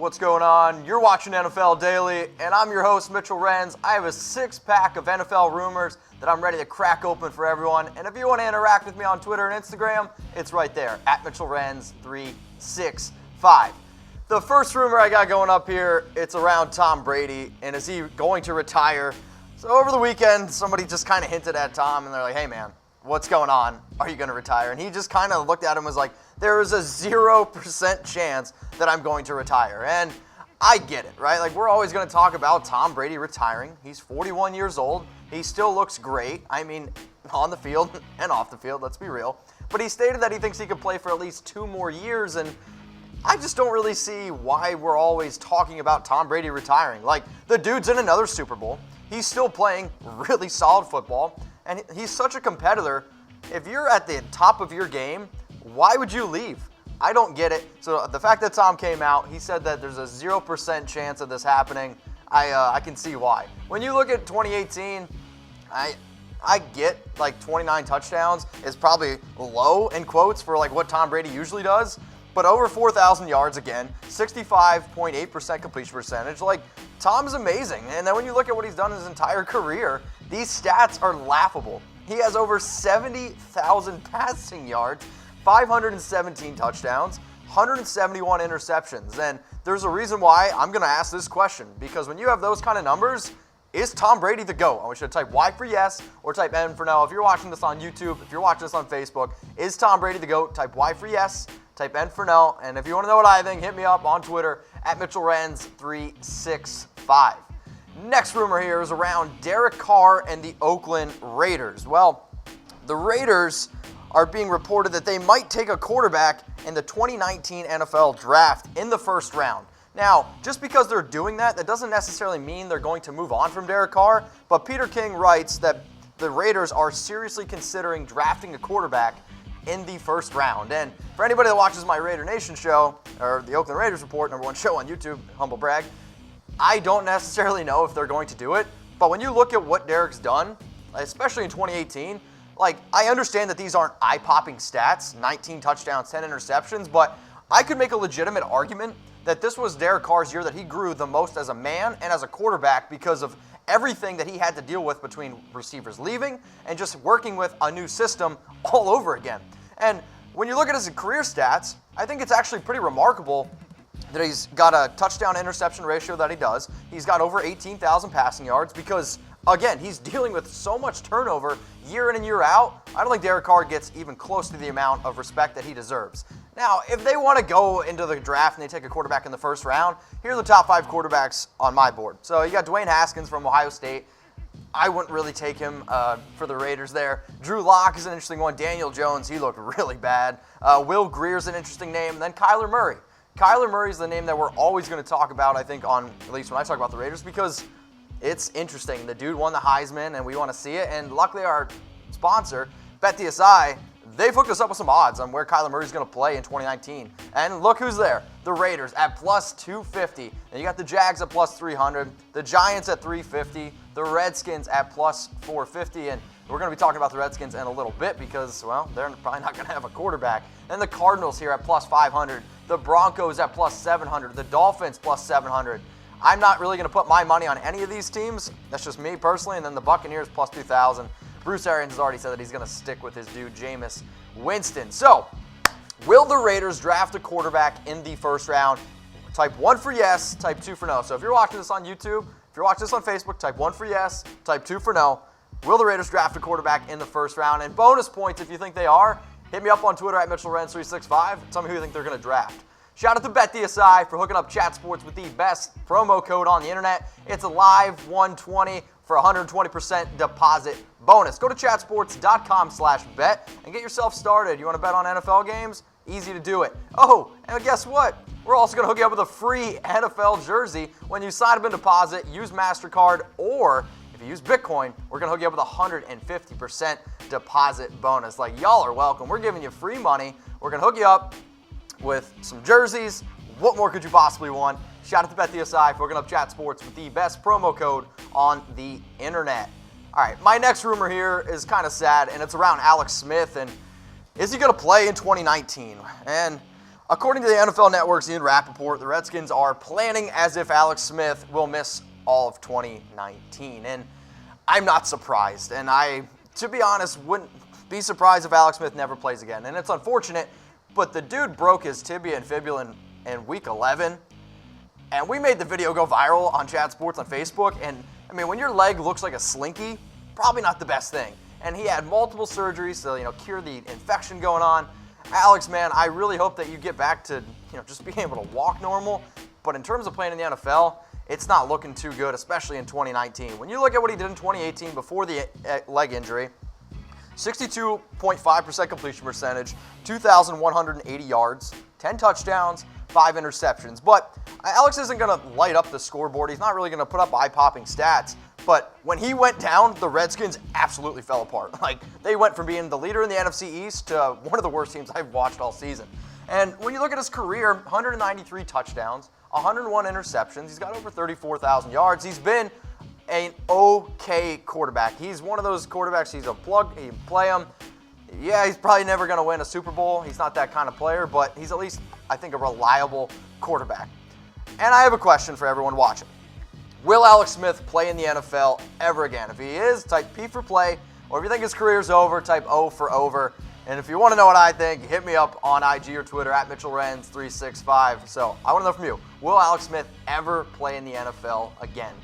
What's going on? You're watching NFL Daily, and I'm your host, Mitchell Renz. I have a six-pack of NFL rumors that I'm ready to crack open for everyone. And if you want to interact with me on Twitter and Instagram, it's right there, at MitchellRenz365. The first rumor I got going up here, it's around Tom Brady, and is he going to retire? So over the weekend, somebody just kind of hinted at Tom, and they're like, hey man, what's going on? Are you going to retire? And he just kind of looked at him and was like, there is a 0% chance that I'm going to retire. And I get it, right? Like, we're always going to talk about Tom Brady retiring. He's 41 years old. He still looks great. I mean, on the field and off the field, let's be real. But he stated that he thinks he could play for at least 2 more years, and I just don't really see why we're always talking about Tom Brady retiring. Like, the dude's in another Super Bowl. He's still playing really solid football, and he's such a competitor. If you're at the top of your game, why would you leave? I don't get it. So the fact that Tom came out, he said that there's a 0% chance of this happening. I can see why. When you look at 2018, I get like 29 touchdowns is probably low in quotes for like what Tom Brady usually does, but over 4,000 yards again, 65.8% completion percentage. Like, Tom's amazing. And then when you look at what he's done his entire career, these stats are laughable. He has over 70,000 passing yards, 517 touchdowns, 171 interceptions. And there's a reason why I'm going to ask this question, because when you have those kind of numbers, is Tom Brady the GOAT? I want you to type Y for yes or type N for no. If you're watching this on YouTube, if you're watching this on Facebook, is Tom Brady the GOAT? Type Y for yes, type N for no. And if you want to know what I think, hit me up on Twitter at MitchellRenz365. Next rumor here is around Derek Carr and the Oakland Raiders. Well, the Raiders are being reported that they might take a quarterback in the 2019 NFL Draft in the first round. Now, just because they're doing that, that doesn't necessarily mean they're going to move on from Derek Carr, but Peter King writes that the Raiders are seriously considering drafting a quarterback in the first round. And for anybody that watches my Raider Nation show, or the Oakland Raiders Report, #1 show on YouTube, humble brag, I don't necessarily know if they're going to do it, but when you look at what Derek's done, especially in 2018, like, I understand that these aren't eye-popping stats, 19 touchdowns, 10 interceptions, but I could make a legitimate argument that this was Derek Carr's year that he grew the most as a man and as a quarterback because of everything that he had to deal with between receivers leaving and just working with a new system all over again. And when you look at his career stats, I think it's actually pretty remarkable that he's got a touchdown-interception ratio that he does. He's got over 18,000 passing yards because, again, he's dealing with so much turnover year in and year out. I don't think Derek Carr gets even close to the amount of respect that he deserves. Now, if they want to go into the draft and they take a quarterback in the first round, here are the top 5 quarterbacks on my board. So you got Dwayne Haskins from Ohio State. I wouldn't really take him for the Raiders there. Drew Lock is an interesting one. Daniel Jones, he looked really bad. Will Greer's an interesting name. And then Kyler Murray. Kyler Murray's the name that we're always going to talk about, I think, on at least when I talk about the Raiders, because it's interesting. The dude won the Heisman, and we want to see it. And luckily, our sponsor, BetDSI, they've hooked us up with some odds on where Kyler Murray's going to play in 2019. And look who's there. The Raiders at plus 250. And you got the Jags at plus 300. The Giants at 350. The Redskins at plus 450. And we're going to be talking about the Redskins in a little bit because, well, they're probably not going to have a quarterback. And the Cardinals here at plus 500. The Broncos at plus 700. The Dolphins plus 700. I'm not really going to put my money on any of these teams. That's just me personally. And then the Buccaneers plus 2,000. Bruce Arians has already said that he's going to stick with his dude, Jameis Winston. So, will the Raiders draft a quarterback in the first round? Type 1 for yes, type 2 for no. So if you're watching this on YouTube, if you're watching this on Facebook, type 1 for yes, type 2 for no. Will the Raiders draft a quarterback in the first round? And bonus points if you think they are. Hit me up on Twitter at MitchellRenz365. Tell me who you think they're going to draft. Shout out to BetDSI for hooking up Chat Sports with the best promo code on the internet. It's a live 120 for 120% deposit bonus. Go to chatsports.com/bet and get yourself started. You want to bet on NFL games? Easy to do it. Oh, and guess what? We're also going to hook you up with a free NFL jersey when you sign up and deposit, use MasterCard, or if you use Bitcoin, we're going to hook you up with a 150% deposit bonus. Like, y'all are welcome. We're giving you free money. We're going to hook you up with some jerseys. What more could you possibly want? Shout out to BetDSI for hooking up Chat Sports with the best promo code on the internet. All right, my next rumor here is kind of sad, and it's around Alex Smith. And is he going to play in 2019? And According to the NFL Network's Ian Rappaport, the Redskins are planning as if Alex Smith will miss all of 2019. And I'm not surprised. And I, to be honest, wouldn't be surprised if Alex Smith never plays again. And it's unfortunate, but the dude broke his tibia and fibula in week 11. And we made the video go viral on Chat Sports on Facebook. And, I mean, when your leg looks like a slinky, probably not the best thing. And he had multiple surgeries to, cure the infection going on. Alex, man, I really hope that you get back to, just being able to walk normal. But in terms of playing in the NFL, it's not looking too good, especially in 2019. When you look at what he did in 2018 before the leg injury, 62.5% completion percentage, 2,180 yards, 10 touchdowns, 5 interceptions. But Alex isn't going to light up the scoreboard. He's not really going to put up eye-popping stats. But when he went down, the Redskins absolutely fell apart. They went from being the leader in the NFC East to one of the worst teams I've watched all season. And when you look at his career, 193 touchdowns, 101 interceptions. He's got over 34,000 yards. He's been an okay quarterback. He's one of those quarterbacks, he's a plug, you play him. Yeah, he's probably never going to win a Super Bowl. He's not that kind of player, but he's at least, I think, a reliable quarterback. And I have a question for everyone watching. Will Alex Smith play in the NFL ever again? If he is, type P for play, or if you think his career's over, type O for over. And if you want to know what I think, hit me up on IG or Twitter at MitchellRenz365. So I want to know from you, will Alex Smith ever play in the NFL again?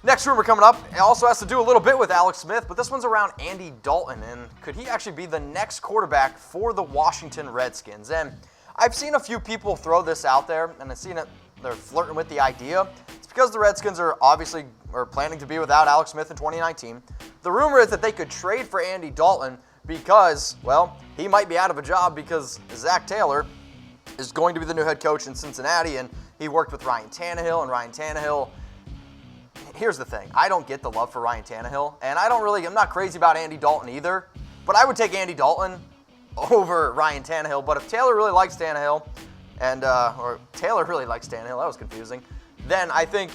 Next rumor coming up, it also has to do a little bit with Alex Smith, but this one's around Andy Dalton, and could he actually be the next quarterback for the Washington Redskins? And I've seen a few people throw this out there, and I've seen it, they're flirting with the idea. It's because the Redskins are planning to be without Alex Smith in 2019. The rumor is that they could trade for Andy Dalton because, well, he might be out of a job because Zach Taylor is going to be the new head coach in Cincinnati, and he worked with Ryan Tannehill, and Ryan Tannehill, here's the thing. I don't get the love for Ryan Tannehill, and I'm not crazy about Andy Dalton either, but I would take Andy Dalton over Ryan Tannehill. But if Taylor really likes Tannehill, or Taylor really likes Tannehill, that was confusing, then I think,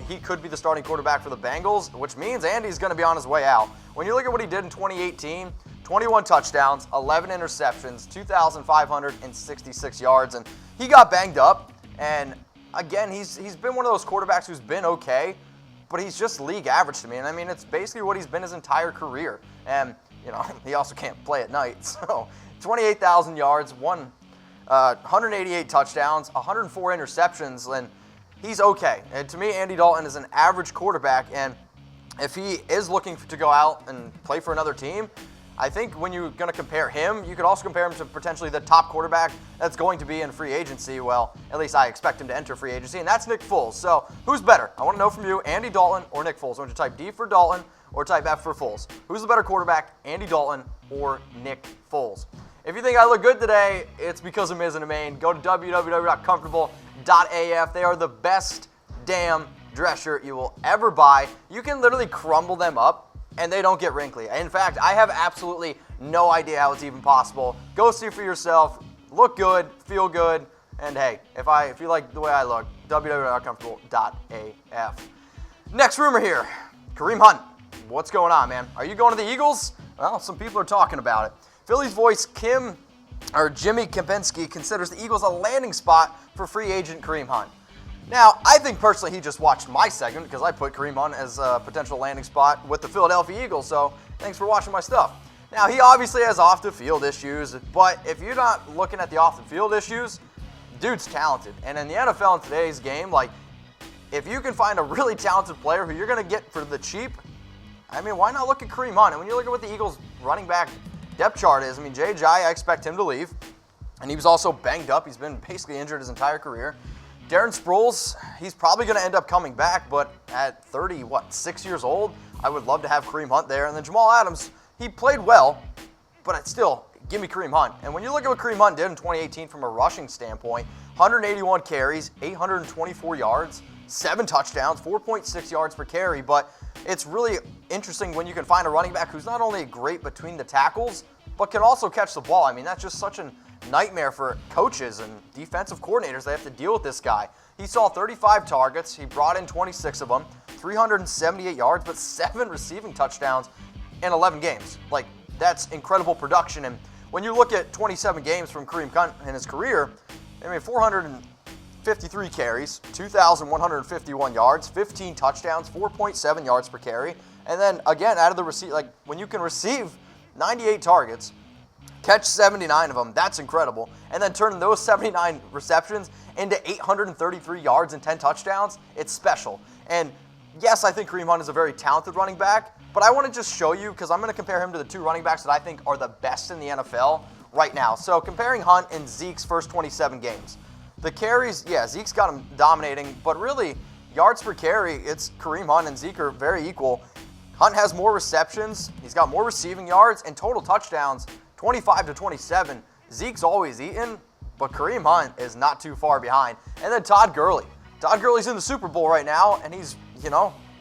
he could be the starting quarterback for the Bengals, which means Andy's going to be on his way out. When you look at what he did in 2018, 21 touchdowns, 11 interceptions, 2,566 yards, and he got banged up. And again, he's been one of those quarterbacks who's been okay, but he's just league average to me. And I mean, it's basically what he's been his entire career. And, he also can't play at night. So 28,000 yards, 188 touchdowns, 104 interceptions, and he's okay. And to me, Andy Dalton is an average quarterback. And if he is looking to go out and play for another team, I think when you're going to compare him, you could also compare him to potentially the top quarterback that's going to be in free agency. Well, at least I expect him to enter free agency, and that's Nick Foles. So who's better? I want to know from you, Andy Dalton or Nick Foles. I want you to type D for Dalton or type F for Foles. Who's the better quarterback, Andy Dalton or Nick Foles? If you think I look good today, it's because of Miz and Maine. Go to www.comfortable.af. They are the best damn dress shirt you will ever buy. You can literally crumble them up, and they don't get wrinkly. In fact, I have absolutely no idea how it's even possible. Go see for yourself. Look good, feel good, and hey, if you like the way I look, www.comfortable.af. Next rumor here, Kareem Hunt. What's going on, man? Are you going to the Eagles? Well, some people are talking about it. Phillies voice Jimmy Kempinski considers the Eagles a landing spot for free agent Kareem Hunt. Now, I think personally he just watched my segment because I put Kareem Hunt as a potential landing spot with the Philadelphia Eagles, so thanks for watching my stuff. Now, he obviously has off-the-field issues, but if you're not looking at the off-the-field issues, dude's talented. And in the NFL in today's game, if you can find a really talented player who you're going to get for the cheap, I mean, why not look at Kareem Hunt? And when you look at what the Eagles running back depth chart is, I mean, Jay Ajayi, I expect him to leave, and he was also banged up. He's been basically injured his entire career. Darren Sproles, he's probably going to end up coming back, but at 6 years old, I would love to have Kareem Hunt there. And then Jamal Adams, he played well, but still, give me Kareem Hunt. And when you look at what Kareem Hunt did in 2018 from a rushing standpoint, 181 carries, 824 yards, 7 touchdowns, 4.6 yards per carry. But it's really interesting when you can find a running back who's not only great between the tackles, but can also catch the ball. I mean, that's just such a nightmare for coaches and defensive coordinators. They have to deal with this guy. He saw 35 targets. He brought in 26 of them, 378 yards, but 7 receiving touchdowns in 11 games. That's incredible production. And when you look at 27 games from Kareem Hunt in his career, 453 carries, 2,151 yards, 15 touchdowns, 4.7 yards per carry. And then, again, out of the receive, like, when you can receive 98 targets, catch 79 of them, that's incredible. And then turn those 79 receptions into 833 yards and 10 touchdowns, it's special. And yes, I think Kareem Hunt is a very talented running back, but I want to just show you, because I'm going to compare him to the two running backs that I think are the best in the NFL right now. So comparing Hunt and Zeke's first 27 games. The carries, yeah, Zeke's got him dominating, but really, yards per carry, it's Kareem Hunt and Zeke are very equal. Hunt has more receptions, he's got more receiving yards, and total touchdowns, 25 to 27. Zeke's always eaten, but Kareem Hunt is not too far behind. And then Todd Gurley. Todd Gurley's in the Super Bowl right now, and he's,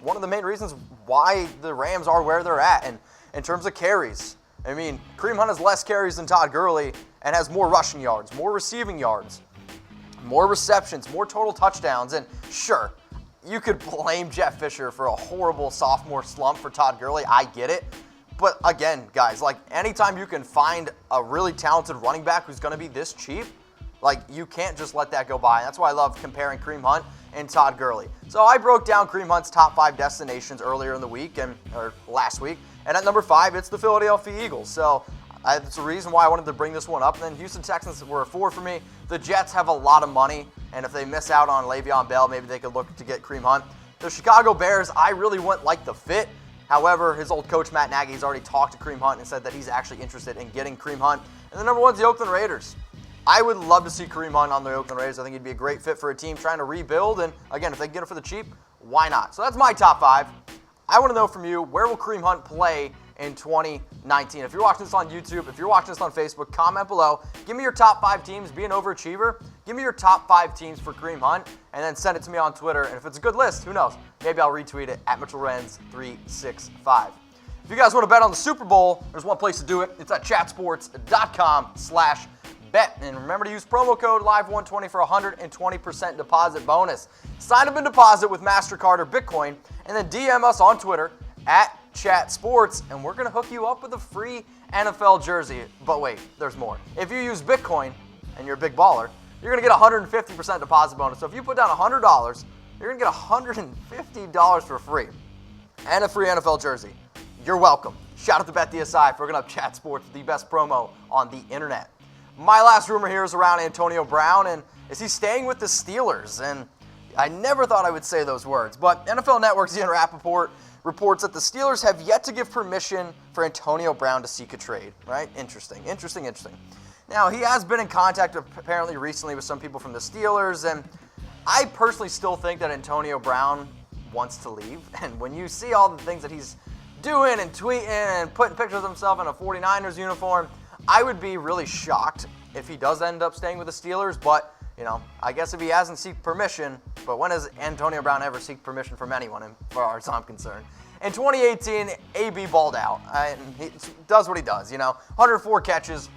one of the main reasons why the Rams are where they're at. And in terms of carries, Kareem Hunt has less carries than Todd Gurley and has more rushing yards, more receiving yards, more receptions, more total touchdowns. And sure, you could blame Jeff Fisher for a horrible sophomore slump for Todd Gurley. I get it. But again, guys, like anytime you can find a really talented running back who's going to be this cheap, like you can't just let that go by. And that's why I love comparing Kareem Hunt and Todd Gurley. So I broke down Kareem Hunt's top 5 destinations earlier in the week or last week. And at number 5, it's the Philadelphia Eagles. So that's the reason why I wanted to bring this one up. And then Houston Texans were a 4 for me. The Jets have a lot of money, and if they miss out on Le'Veon Bell, maybe they could look to get Kareem Hunt. The Chicago Bears, I really wouldn't like the fit. However, his old coach Matt Nagy has already talked to Kareem Hunt and said that he's actually interested in getting Kareem Hunt. And the number 1 is the Oakland Raiders. I would love to see Kareem Hunt on the Oakland Raiders. I think he'd be a great fit for a team trying to rebuild. And again, if they can get it for the cheap, why not? So that's my top 5. I want to know from you, where will Kareem Hunt play in 2019? If you're watching this on YouTube, if you're watching this on Facebook, comment below. Give me your top 5 teams. Be an overachiever. Give me your top 5 teams for Kareem Hunt, and then send it to me on Twitter. And if it's a good list, who knows? Maybe I'll retweet it at MitchellRenz365. If you guys want to bet on the Super Bowl, there's one place to do it. It's at chatsports.com/bet. And remember to use promo code LIVE120 for a 120% deposit bonus. Sign up and deposit with MasterCard or Bitcoin, and then DM us on Twitter at ChatSports, and we're going to hook you up with a free NFL jersey. But wait, there's more. If you use Bitcoin and you're a big baller, you're going to get a 150% deposit bonus. So if you put down $100, you're going to get $150 for free and a free NFL jersey. You're welcome. Shout out to BetDSI for hooking up Chat Sports with the best promo on the internet. My last rumor here is around Antonio Brown, and is he staying with the Steelers? And I never thought I would say those words, but NFL Network's Ian Rappaport reports that the Steelers have yet to give permission for Antonio Brown to seek a trade, right? Interesting. Now, he has been in contact apparently recently with some people from the Steelers, and I personally still think that Antonio Brown wants to leave. And when you see all the things that he's doing and tweeting and putting pictures of himself in a 49ers uniform, I would be really shocked if he does end up staying with the Steelers. But, I guess if he hasn't sought permission, but when has Antonio Brown ever sought permission from anyone, as far as I'm concerned? In 2018, AB balled out, and he does what he does, 104 catches,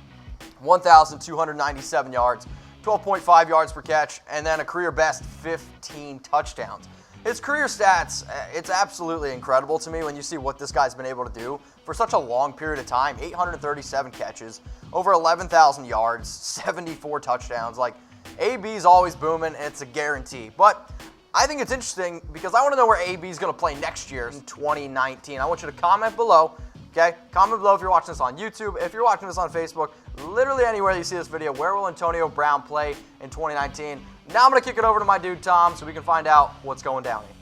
1,297 yards, 12.5 yards per catch, and then a career best 15 touchdowns. His career stats, it's absolutely incredible to me when you see what this guy's been able to do for such a long period of time. 837 catches, over 11,000 yards, 74 touchdowns. Like, AB's always booming, and it's a guarantee. But I think it's interesting because I want to know where AB is going to play next year in 2019. I want you to comment below, okay? Comment below if you're watching this on YouTube. If you're watching this on Facebook, literally anywhere you see this video, where will Antonio Brown play in 2019? Now I'm going to kick it over to my dude Tom so we can find out what's going down here.